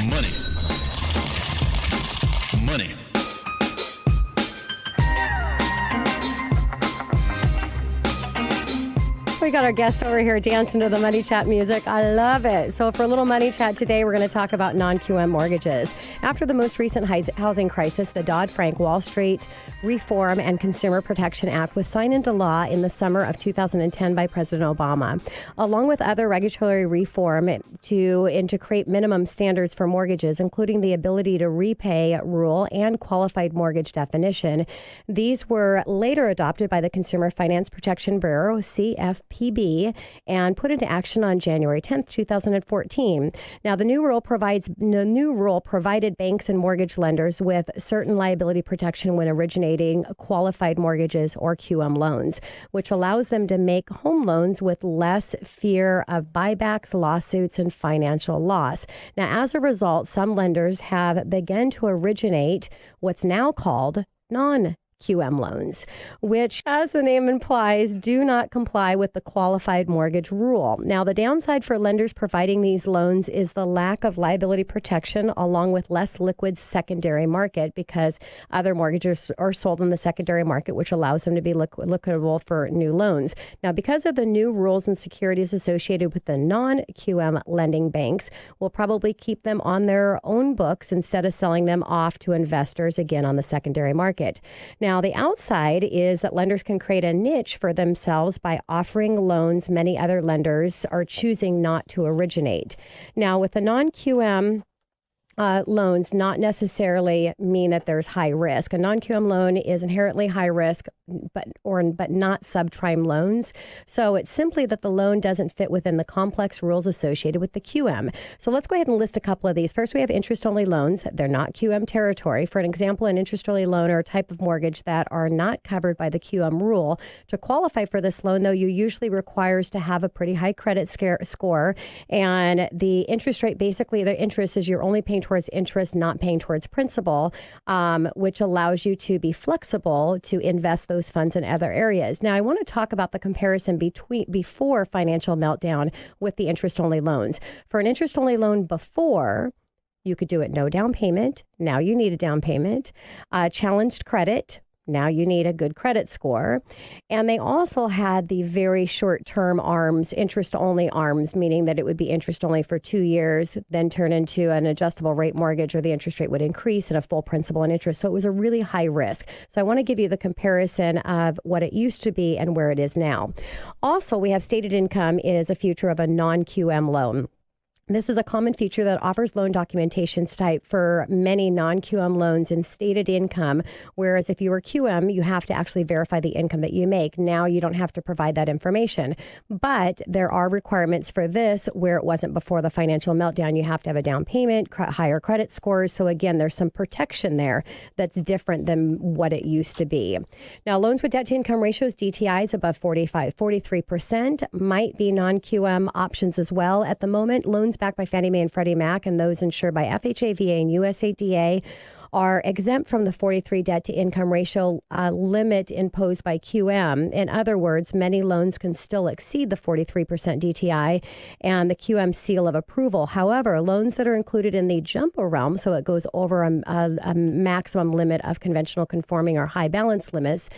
Money. Money. We got our guests over here dancing to the Money Chat music. I love it. So for a little Money Chat today, we're going to talk about non-QM mortgages. After the most recent housing crisis, the Dodd-Frank Wall Street Reform and Consumer Protection Act was signed into law in the summer of 2010 by President Obama. Along with other regulatory reform to create minimum standards for mortgages, including the ability to repay rule and qualified mortgage definition, these were later adopted by the Consumer Finance Protection Bureau, CFPB, and put into action on January 10th, 2014. Now, the new rule provided banks and mortgage lenders with certain liability protection when originating qualified mortgages or QM loans, which allows them to make home loans with less fear of buybacks, lawsuits, and financial loss. Now, as a result, some lenders have begun to originate what's now called non-QM loans, which, as the name implies, do not comply with the qualified mortgage rule. Now, the downside for lenders providing these loans is the lack of liability protection, along with less liquid secondary market, because other mortgages are sold in the secondary market, which allows them to be liquidable for new loans. Now, because of the new rules and securities associated with the non-QM lending banks, will probably keep them on their own books instead of selling them off to investors again on the secondary market. Now, the outside is that lenders can create a niche for themselves by offering loans many other lenders are choosing not to originate. Now, with the non-QM loans not necessarily mean that there's high risk. A non-QM loan is inherently high risk, but not subprime loans. So it's simply that the loan doesn't fit within the complex rules associated with the QM. So let's go ahead and list a couple of these. First, we have interest-only loans. They're not QM territory. For an example, an interest-only loan or a type of mortgage that are not covered by the QM rule. To qualify for this loan, though, you usually requires to have a pretty high credit score, and the interest rate, basically the interest is you're only paying towards interest, not paying towards principal, which allows you to be flexible to invest those funds in other areas. Now, I want to talk about the comparison before financial meltdown with the interest-only loans. For an interest-only loan before, you could do it no down payment. Now you need a down payment. Challenged credit. Now you need a good credit score. And they also had the very short-term ARMs, interest-only ARMs, meaning that it would be interest-only for 2 years, then turn into an adjustable rate mortgage, or the interest rate would increase and a full principal and interest. So it was a really high risk. So I want to give you the comparison of what it used to be and where it is now. Also, we have stated income is a feature of a non-QM loan. This is a common feature that offers loan documentations type for many non-QM loans in stated income, whereas if you were QM, you have to actually verify the income that you make. Now you don't have to provide that information. But there are requirements for this where it wasn't before the financial meltdown. You have to have a down payment, higher credit scores. So again, there's some protection there that's different than what it used to be. Now, loans with debt to income ratios, DTIs above 43% might be non-QM options as well. At the moment, loans backed by Fannie Mae and Freddie Mac and those insured by FHA, VA, and USADA are exempt from the 43 debt to income ratio limit imposed by QM. In other words, many loans can still exceed the 43% DTI and the QM seal of approval. However, loans that are included in the jumbo realm, so it goes over a maximum limit of conventional conforming or high balance limits,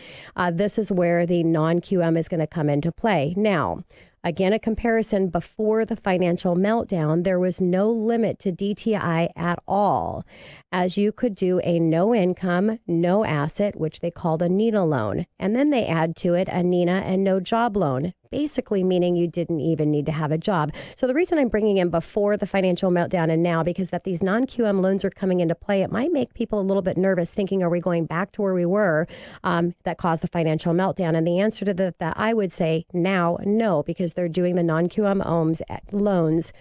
this is where the non-QM is going to come into play. Now, again, a comparison before the financial meltdown, there was no limit to DTI at all, as you could do a no income, no asset, which they called a NINA loan. And then they add to it a NINA and no job loan, basically meaning you didn't even need to have a job. So the reason I'm bringing in before the financial meltdown and now, because that these non-QM loans are coming into play, it might make people a little bit nervous thinking, are we going back to where we were that caused the financial meltdown? And the answer to that I would say now, no, because they're doing the non-QM loans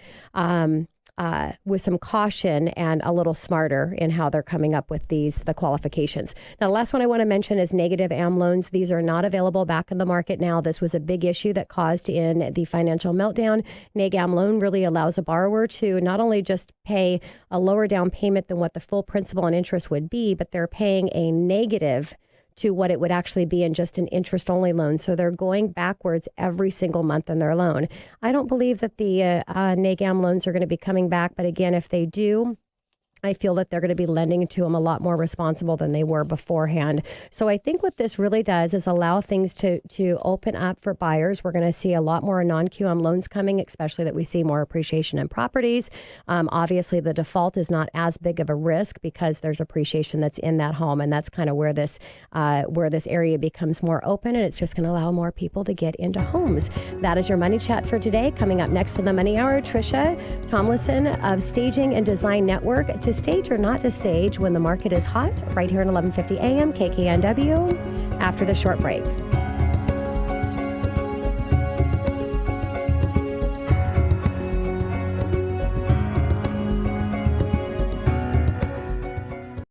with some caution and a little smarter in how they're coming up with the qualifications. Now, the last one I want to mention is negative AM loans. These are not available back in the market now. This was a big issue that caused in the financial meltdown. Neg AM loan really allows a borrower to not only just pay a lower down payment than what the full principal and interest would be, but they're paying a negative to what it would actually be in just an interest-only loan. So they're going backwards every single month in their loan. I don't believe that the NAGAM loans are going to be coming back, but again, if they do, I feel that they're going to be lending to them a lot more responsible than they were beforehand. So I think what this really does is allow things to open up for buyers. We're going to see a lot more non-QM loans coming, especially that we see more appreciation in properties. Obviously, the default is not as big of a risk because there's appreciation that's in that home, and that's kind of where this area becomes more open, and it's just going to allow more people to get into homes. That is your Money Chat for today. Coming up next in the Money Hour, Tricia Tomlinson of Staging and Design Network. To stage or not to stage when the market is hot, right here at 1150 AM KKNW after the short break.